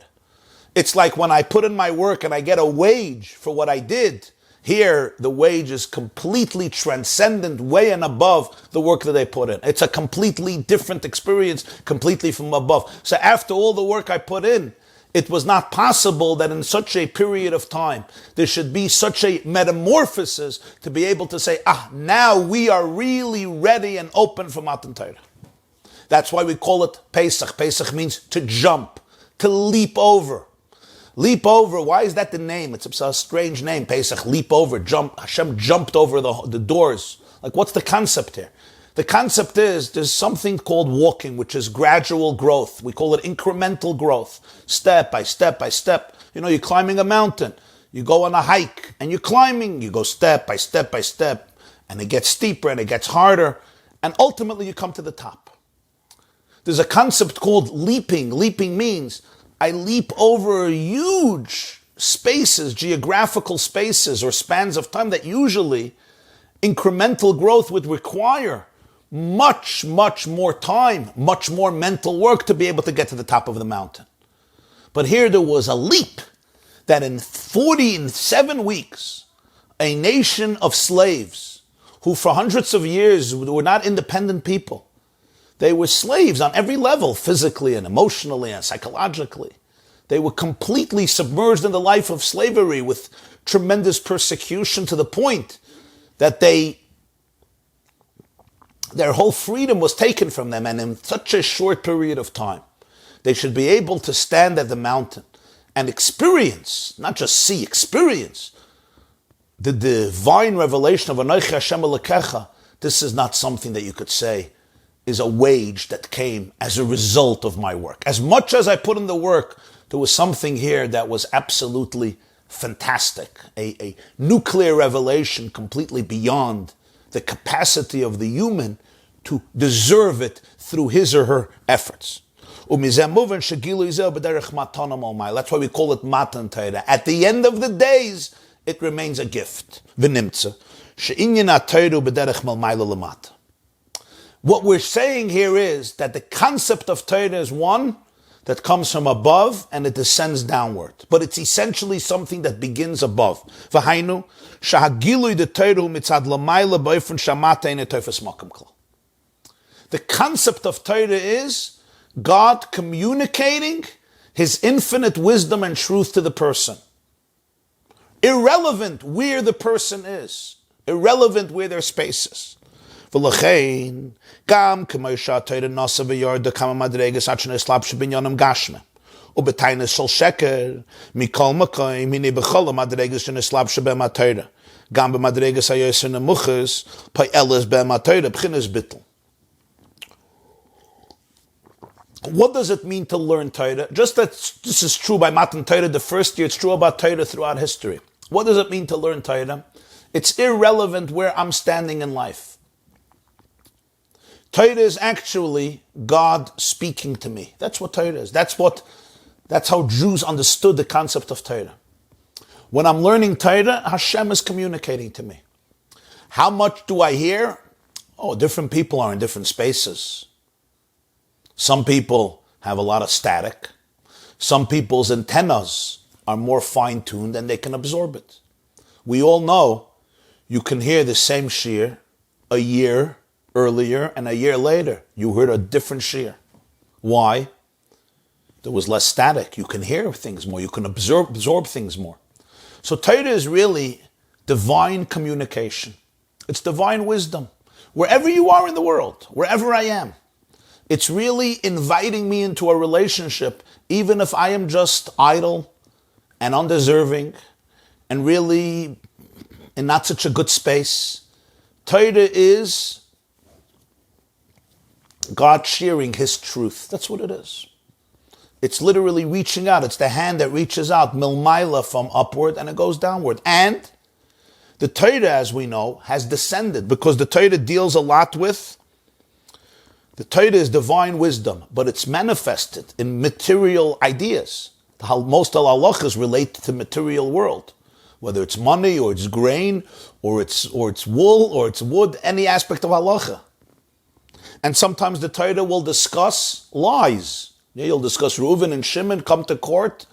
It's like when I put in my work and I get a wage for what I did. Here, the wage is completely transcendent, way and above the work that I put in. It's a completely different experience, completely from above. So after all the work I put in, it was not possible that in such a period of time, there should be such a metamorphosis to be able to say, now we are really ready and open for Matan Torah. That's why we call it Pesach. Pesach means to jump, to leap over. Leap over, why is that the name? It's a strange name, Pesach, leap over, jump. Hashem jumped over the doors. Like, what's the concept here? The concept is, there's something called walking, which is gradual growth. We call it incremental growth. Step by step by step. You're climbing a mountain. You go on a hike, and you're climbing. You go step by step by step. And it gets steeper, and it gets harder. And ultimately, you come to the top. There's a concept called leaping. Leaping means I leap over huge spaces, geographical spaces or spans of time that usually incremental growth would require much, much more time, much more mental work to be able to get to the top of the mountain. But here there was a leap that in 47 weeks, a nation of slaves who for hundreds of years were not independent people. They were slaves on every level, physically and emotionally and psychologically. They were completely submerged in the life of slavery with tremendous persecution to the point that their whole freedom was taken from them, and in such a short period of time, they should be able to stand at the mountain and experience, not just see, experience the divine revelation of Anochi Hashem Elokecha. This is not something that you could say is a wage that came as a result of my work. As much as I put in the work, there was something here that was absolutely fantastic, a nuclear revelation completely beyond the capacity of the human to deserve it through his or her efforts. That's why we call it Matan Torah. At the end of the days, it remains a gift. What we're saying here is that the concept of Torah is one that comes from above and it descends downward. But it's essentially something that begins above. The concept of Torah is God communicating his infinite wisdom and truth to the person. Irrelevant where the person is. Irrelevant where their space is. ולכן, גם כמו שהתורה נוסה ויורדה כמה מדרגות עד שנסלבש שבעניינם גשמי. ובטיינס של שקר, מכל מקום, הנה בכל המדרגות שנסלבש בהם התורה. גם במדרגות היותר נמוכות, פועלת בהם התורה, בחינס ביטל. What does it mean to learn Torah? Just that this is true by Matan Torah the first year, it's true about Torah throughout history. What does it mean to learn Torah? It's irrelevant where I'm standing in life. Torah is actually God speaking to me. That's what Torah is. That's how Jews understood the concept of Torah. When I'm learning Torah, Hashem is communicating to me. How much do I hear? Oh, different people are in different spaces. Some people have a lot of static. Some people's antennas are more fine-tuned and they can absorb it. We all know you can hear the same shiur a year earlier and a year later. You heard a different shiur. Why? There was less static. You can hear things more. You can absorb things more. So Torah is really divine communication. It's divine wisdom. Wherever you are in the world, wherever I am, it's really inviting me into a relationship, even if I am just idle and undeserving and really in not such a good space. Torah is God sharing his truth. That's what it is. It's literally reaching out. It's the hand that reaches out, milmaila, from upward, and it goes downward. And the Torah, as we know, has descended because the Torah deals a lot with. The Torah is divine wisdom, but it's manifested in material ideas. Most halachas relate to the material world, whether it's money or it's grain or it's wool or it's wood, any aspect of halacha. And sometimes the Torah will discuss lies. You'll discuss Reuven and Shimon come to court.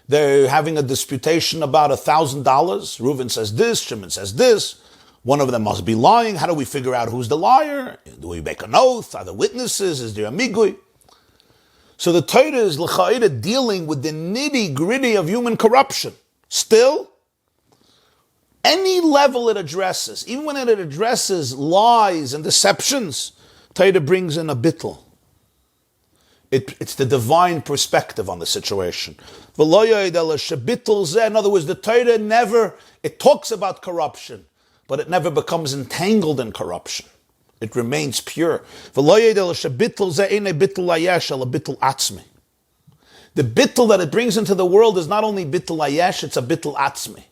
They're having a disputation about $1,000. Reuven says this, Shimon says this. One of them must be lying. How do we figure out who's the liar? Do we make an oath? Are there witnesses? Is there a migui? So the Torah is l'cha'ira dealing with the nitty-gritty of human corruption. Still, any level it addresses, even when it addresses lies and deceptions, Torah brings in a bittul. It's the divine perspective on the situation. In other words, the Torah it talks about corruption, but it never becomes entangled in corruption. It remains pure. The bittul that it brings into the world is not only bittul ayesh, it's a bittul atzmi.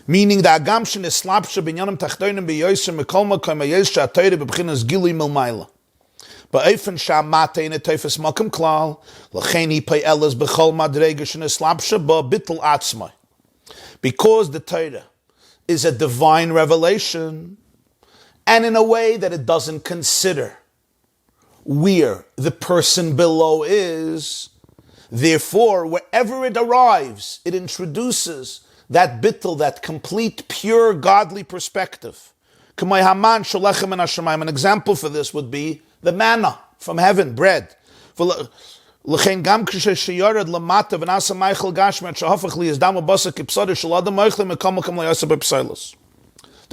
Meaning the agamshin is slapsha binyanim tachtoinim beyoyser mekol makom ayesh sha'atoyre bebchinas gilui milmayla. Ba'efen sha'amate in a teifes makom klal l'chein hi pei elas bechol madrega shen is slapsha ba bittul atzmi. Because the Torah is a divine revelation, and in a way that it doesn't consider where the person below is. Therefore, wherever it arrives, it introduces that bittul, that complete, pure, godly perspective. An example for this would be the manna from heaven, bread. The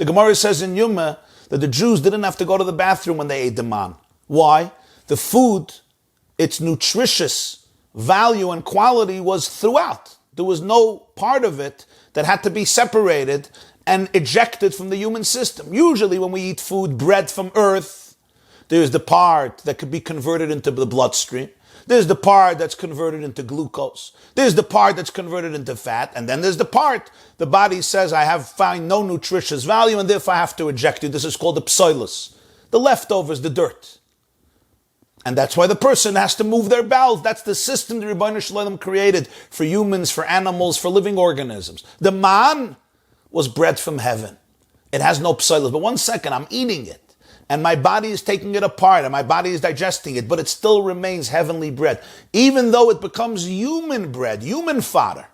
Gemara says in Yuma that the Jews didn't have to go to the bathroom when they ate the man. Why? The food, its nutritious value and quality was throughout. There was no part of it that had to be separated and ejected from the human system. Usually when we eat food, bread from earth, there's the part that could be converted into the bloodstream. There's the part that's converted into glucose. There's the part that's converted into fat. And then there's the part the body says, I have found no nutritious value and therefore I have to eject you. This is called the psoilus. The leftovers, the dirt. And that's why the person has to move their bowels. That's the system the Rebbeinu Shalom created for humans, for animals, for living organisms. The man was bread from heaven. It has no psoilus. But 1 second, I'm eating it. And my body is taking it apart, and my body is digesting it, but it still remains heavenly bread. Even though it becomes human bread, human fodder.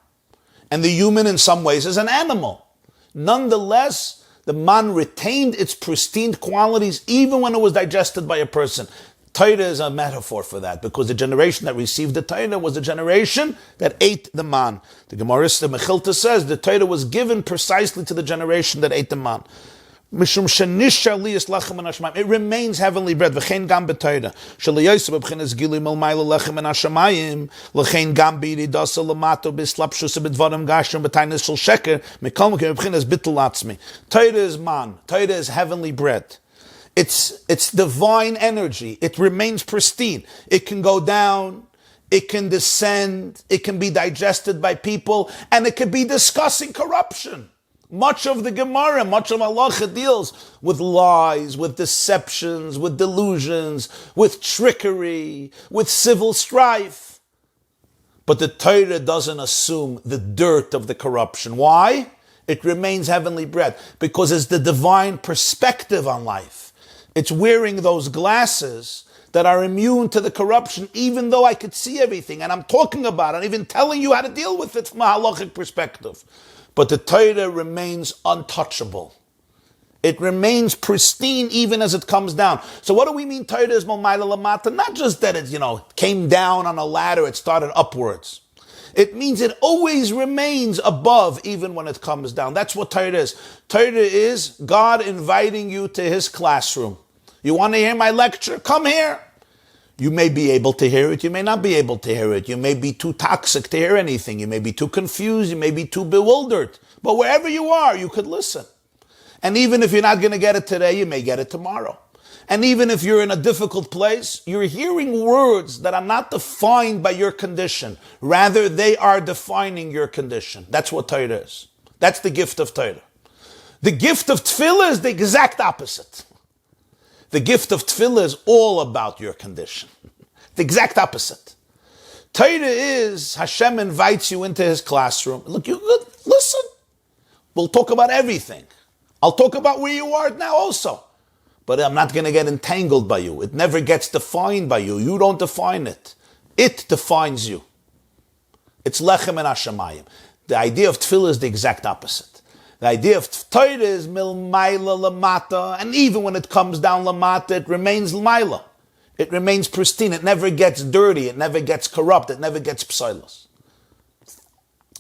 And the human in some ways is an animal. Nonetheless, the man retained its pristine qualities even when it was digested by a person. Torah is a metaphor for that, because the generation that received the Torah was the generation that ate the man. The Gemara, the Mechilta says, the Torah was given precisely to the generation that ate the man. It remains heavenly bread. V'chein gam b'Torah. Sh'liyosef b'b'chinas gilui milmayla lechem min hashamayim. L'chein gam b'yiridasa l'mato b'slapshusa b'dvarim gashim b'tainis shel sheker. Mikol m'kem b'b'chinas bittul atzmi. Torah is man. Torah is heavenly bread. It's divine energy. It remains pristine. It can go down. It can descend. It can be digested by people. And it can be discussing corruption. Much of the Gemara, much of Halacha deals with lies, with deceptions, with delusions, with trickery, with civil strife. But the Torah doesn't assume the dirt of the corruption. Why? It remains heavenly bread. Because it's the divine perspective on life. It's wearing those glasses that are immune to the corruption, even though I could see everything. And I'm talking about it, and even telling you how to deal with it from a halachic perspective. But the Torah remains untouchable. It remains pristine even as it comes down. So what do we mean Torah is Momayla Lamata? Not just that it, came down on a ladder, it started upwards. It means it always remains above even when it comes down. That's what Torah is. Torah is God inviting you to his classroom. You want to hear my lecture? Come here. You may be able to hear it. You may not be able to hear it. You may be too toxic to hear anything. You may be too confused. You may be too bewildered. But wherever you are, you could listen. And even if you're not going to get it today, you may get it tomorrow. And even if you're in a difficult place, you're hearing words that are not defined by your condition. Rather, they are defining your condition. That's what Torah is. That's the gift of Torah. The gift of Tefillah is the exact opposite. The gift of Tefillah is all about your condition. The exact opposite. Torah is Hashem invites you into his classroom. Look, listen. We'll talk about everything. I'll talk about where you are now also. But I'm not going to get entangled by you. It never gets defined by you. You don't define it. It defines you. It's lechem and hashamayim. The idea of Tefillah is the exact opposite. The idea of Torah is milmayla lamata, and even when it comes down lamata, it remains mayla. It remains pristine. It never gets dirty. It never gets corrupt. It never gets psoilus.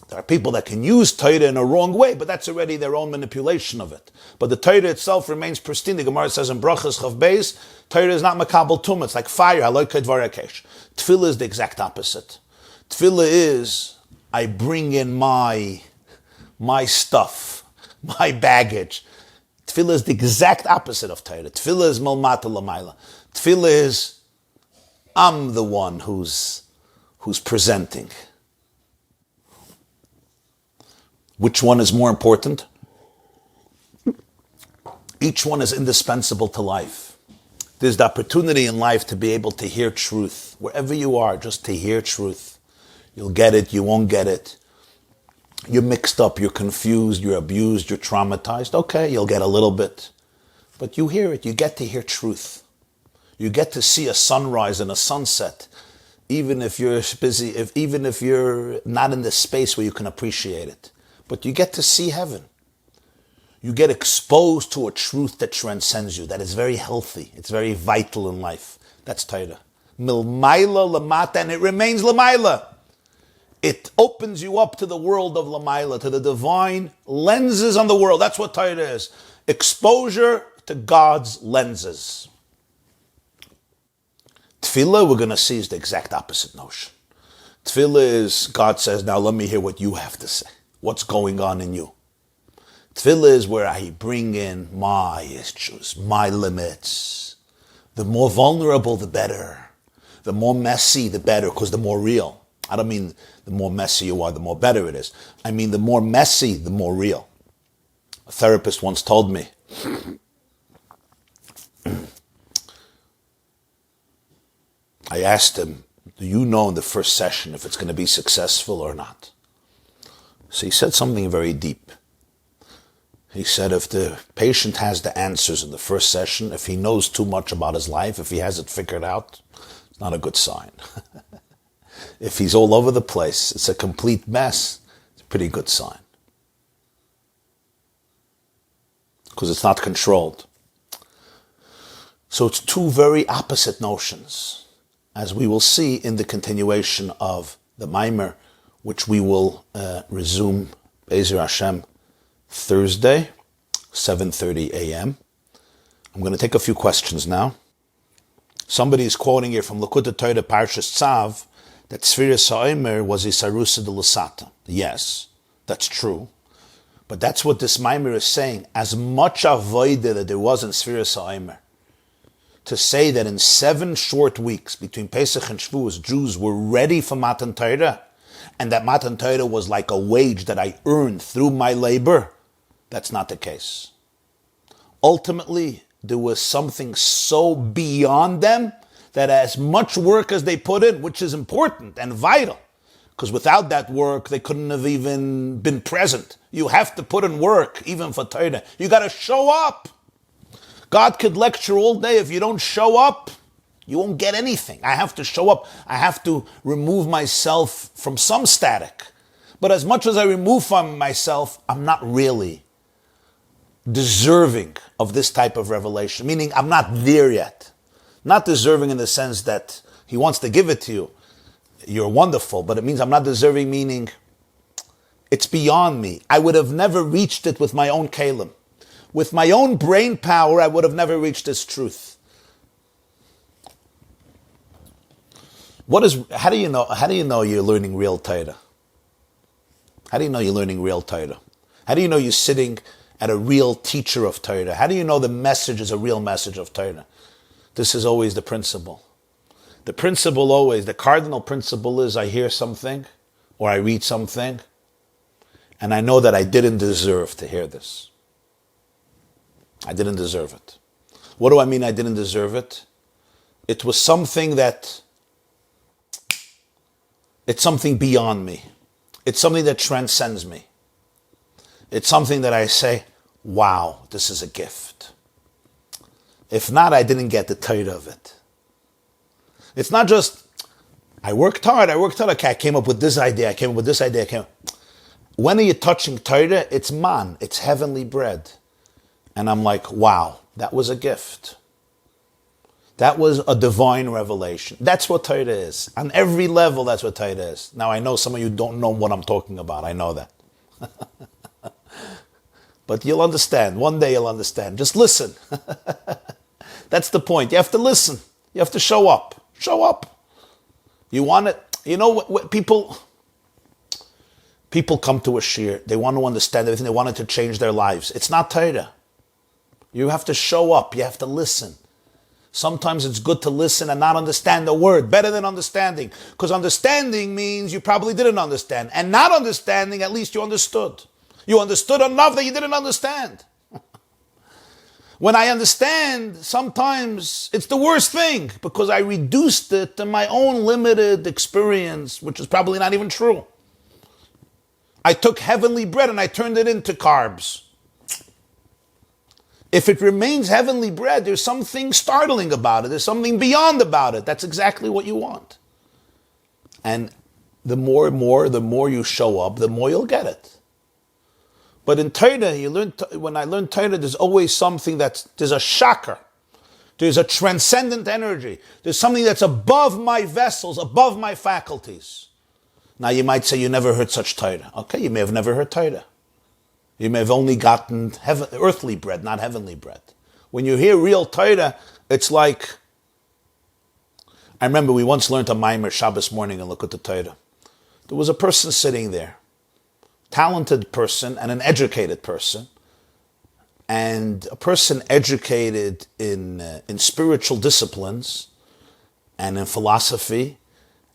There are people that can use Torah in a wrong way, but that's already their own manipulation of it. But the Torah itself remains pristine. The Gemara says in Brachas Chav Beis, Torah is not makabel tumah. It's like fire. Tefillah is the exact opposite. Tefillah is, I bring in my stuff. My baggage. Tefillah is the exact opposite of Torah. Tefillah is milmata lamayla. Tefillah is, I'm the one who's presenting. Which one is more important? Each one is indispensable to life. There's the opportunity in life to be able to hear truth. Wherever you are, just to hear truth. You'll get it, you won't get it. You're mixed up, you're confused, you're abused, you're traumatized. Okay, you'll get a little bit. But you hear it, you get to hear truth. You get to see a sunrise and a sunset, even if you're busy, even if you're not in the space where you can appreciate it. But you get to see heaven. You get exposed to a truth that transcends you, that is very healthy. It's very vital in life. That's Torah. Milmaila lamata, and it remains lamaila. It opens you up to the world of lamaila, to the divine lenses on the world. That's what Torah is. Exposure to God's lenses. Tefillah, we're going to see, is the exact opposite notion. Tefillah is, God says, now let me hear what you have to say. What's going on in you? Tefillah is where I bring in my issues, my limits. The more vulnerable, the better. The more messy, the better, because the more real. I don't mean the more messy you are, the more better it is. I mean the more messy, the more real. A therapist once told me, I asked him, do you know in the first session if it's going to be successful or not? So he said something very deep. He said if the patient has the answers in the first session, if he knows too much about his life, if he has it figured out, it's not a good sign. If he's all over the place, it's a complete mess, it's a pretty good sign. Because it's not controlled. So it's two very opposite notions, as we will see in the continuation of the Maamar, which we will resume, Be'ezer Hashem, Thursday, 7:30 a.m. I'm going to take a few questions now. Somebody is quoting here from Lekutei Torah Parshas Tzav that Sfiras HaOmer was Isarusa de Lasata. Yes, that's true. But that's what this Maamar is saying. As much avodah that there was in Sfiras HaOmer, to say that in 7 short weeks between Pesach and Shavuos, Jews were ready for Matan Torah, and that Matan Torah was like a wage that I earned through my labor, that's not the case. Ultimately, there was something so beyond them that as much work as they put in, which is important and vital, because without that work, they couldn't have even been present. You have to put in work, even for Torah. You got to show up. God could lecture all day. If you don't show up, you won't get anything. I have to show up. I have to remove myself from some static. But as much as I remove from myself, I'm not really deserving of this type of revelation, meaning I'm not there yet. Not deserving in the sense that he wants to give it to you. You're wonderful, but it means I'm not deserving, meaning it's beyond me. I would have never reached it with my own kalim. With my own brain power, I would have never reached this truth. How do you know you're learning real Torah? How do you know you're learning real Torah? How do you know you're sitting at a real teacher of Torah? How do you know the message is a real message of Torah? This is always the principle. The principle always, the cardinal principle is I hear something or I read something and I know that I didn't deserve to hear this. I didn't deserve it. What do I mean I didn't deserve it? It was something that, it's something beyond me. It's something that transcends me. It's something that I say, wow, this is a gift. If not, I didn't get the Torah of it. It's not just, I worked hard, okay, I came up with this idea, When are you touching Torah? It's man, it's heavenly bread. And I'm like, wow, that was a gift. That was a divine revelation. That's what Torah is. On every level, that's what Torah is. Now, I know some of you don't know what I'm talking about. I know that. But you'll understand. One day you'll understand. Just listen. That's the point. You have to listen. You have to show up. Show up. You want it. You know what people come to a shir. They want to understand everything. They want it to change their lives. It's not Torah. You have to show up. You have to listen. Sometimes it's good to listen and not understand the word. Better than understanding. Because understanding means you probably didn't understand. And not understanding, at least you understood. You understood enough that you didn't understand. When I understand, sometimes it's the worst thing because I reduced it to my own limited experience, which is probably not even true. I took heavenly bread and I turned it into carbs. If it remains heavenly bread, there's something startling about it. There's something beyond about it. That's exactly what you want. And the more you show up, the more you'll get it. But in Torah, when I learn Torah, there's always something there's a shakar. There's a transcendent energy. There's something that's above my vessels, above my faculties. Now you might say you never heard such Torah. Okay, you may have never heard Torah. You may have only gotten earthly bread, not heavenly bread. When you hear real Torah, it's like, I remember we once learned a Maamar Shabbos morning and look at the Torah. There was a person sitting there, talented person and an educated person, and a person educated in spiritual disciplines and in philosophy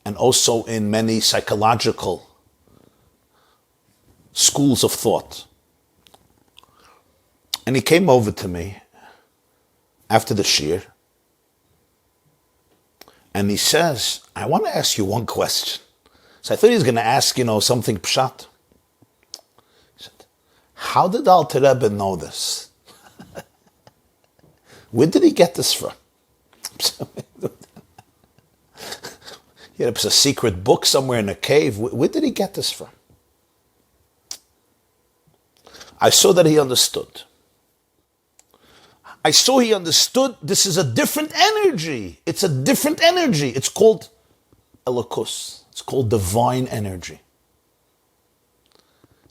and also in many psychological schools of thought. And he came over to me after the shir and he says, I want to ask you one question. So I thought he was going to ask, something pshat. He said, how did Alter Rebbe know this? Where did he get this from? He had a secret book somewhere in a cave. Where did he get this from? I saw that he understood. I saw he understood this is a different energy. It's a different energy. It's called Elokus. It's called divine energy.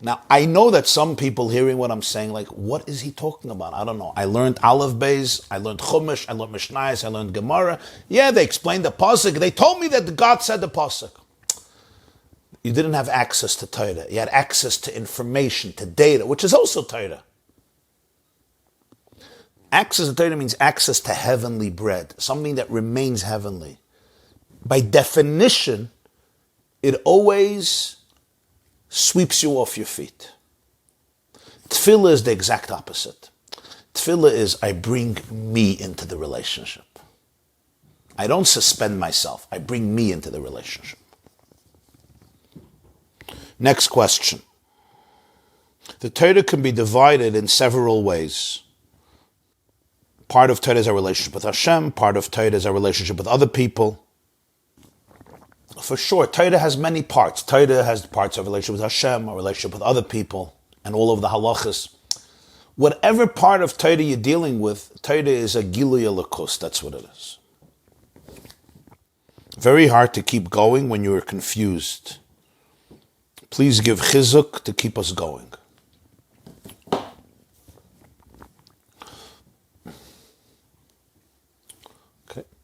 Now, I know that some people hearing what I'm saying, like, what is he talking about? I don't know. I learned Aleph Beis, I learned Chumash, I learned Mishnayos, I learned Gemara. Yeah, they explained the Pasuk. They told me that God said the Pasuk. You didn't have access to Torah. You had access to information, to data, which is also Torah. Access to Torah means access to heavenly bread, something that remains heavenly. By definition, it always sweeps you off your feet. Tefillah is the exact opposite. Tefillah is, I bring me into the relationship. I don't suspend myself. I bring me into the relationship. Next question. The Torah can be divided in several ways. Part of Torah is our relationship with Hashem. Part of Torah is our relationship with other people. For sure, Torah has many parts. Torah has parts of relationship with Hashem, a relationship with other people, and all of the halachas. Whatever part of Torah you're dealing with, Torah is a Gilui Elokus. That's what it is. Very hard to keep going when you're confused. Please give chizuk to keep us going.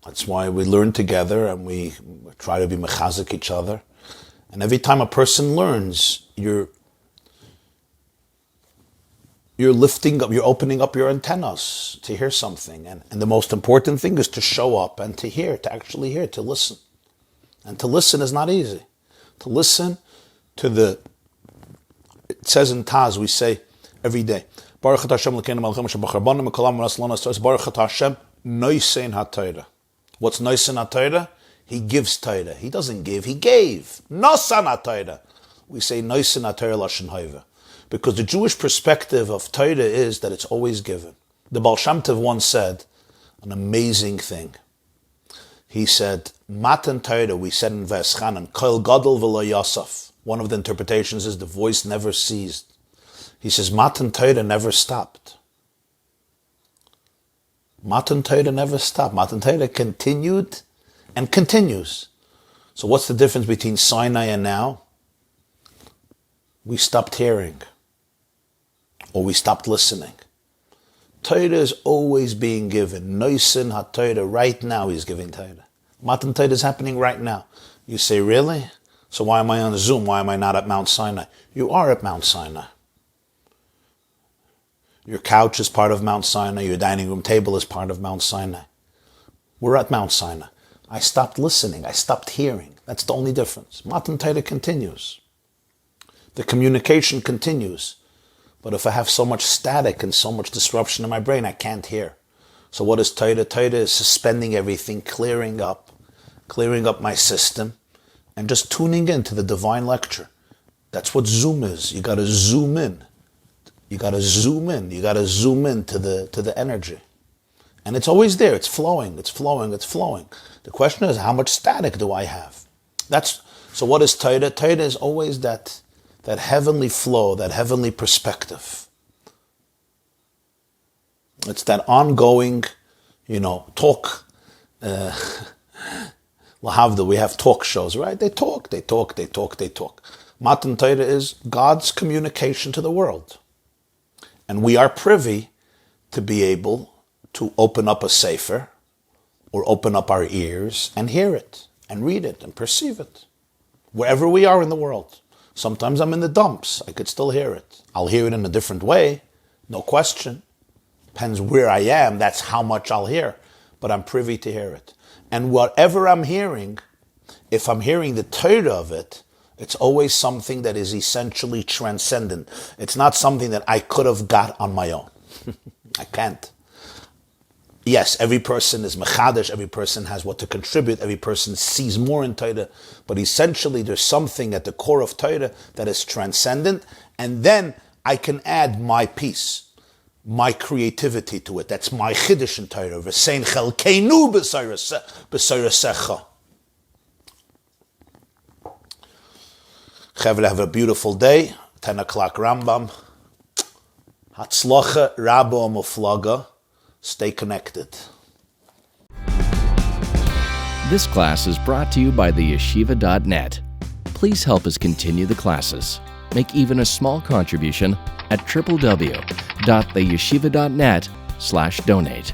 That's why we learn together and we try to be mechazik each other. And every time a person learns, you're lifting up, you're opening up your antennas to hear something. And the most important thing is to show up and to hear, to actually hear, to listen. And to listen is not easy. To listen to it says in Taz, we say every day, Baruch Hashem l'keinu malchim shebachar banim v'kolam v'naslon Baruch Hashem noisein haTorah. What's Noisan HaTorah? He gives Torah. He doesn't give, he gave. Nosan HaTorah. We say Noisan HaTorah Lashon Hova. Because the Jewish perspective of Torah is that it's always given. The Baal Shem Tov once said an amazing thing. He said, Matan Torah, we said in Veschanan, Kol Gadol V'lo Yosef. One of the interpretations is the voice never ceased. He says, Matan Torah never stopped. Matan Torah never stopped. Matan Torah continued and continues. So what's the difference between Sinai and now? We stopped hearing. Or we stopped listening. Torah is always being given. Noisin HaTorah, right now he's giving Torah. Matan Torah is happening right now. You say, really? So why am I on Zoom? Why am I not at Mount Sinai? You are at Mount Sinai. Your couch is part of Mount Sinai. Your dining room table is part of Mount Sinai. We're at Mount Sinai. I stopped listening. I stopped hearing. That's the only difference. Matan Torah continues. The communication continues. But if I have so much static and so much disruption in my brain, I can't hear. So what is Torah? Torah is suspending everything, clearing up my system, and just tuning in to the divine lecture. That's what Zoom is. You got to zoom in. You got to zoom in. You got to zoom in to the energy. And it's always there. It's flowing. It's flowing. It's flowing. The question is, how much static do I have? So what is Torah? Torah is always that heavenly flow, that heavenly perspective. It's that ongoing, talk. We have talk shows, right? They talk. Matan Torah is God's communication to the world. And we are privy to be able to open up a sefer or open up our ears and hear it and read it and perceive it. Wherever we are in the world. Sometimes I'm in the dumps. I could still hear it. I'll hear it in a different way. No question. Depends where I am. That's how much I'll hear. But I'm privy to hear it. And whatever I'm hearing, if I'm hearing the Torah of it, it's always something that is essentially transcendent. It's not something that I could have got on my own. I can't. Yes, every person is mechadish, every person has what to contribute, every person sees more in Torah, but essentially there's something at the core of Torah that is transcendent, and then I can add my piece, my creativity to it. That's my chiddush in Torah. V'sein chelkeinu b'sorasecha. Chevle, have a beautiful day. 10 o'clock Rambam. Hatzlocha Rabo Muflaga. Stay connected. This class is brought to you by theyeshiva.net. Please help us continue the classes. Make even a small contribution at www.theyeshiva.net/donate.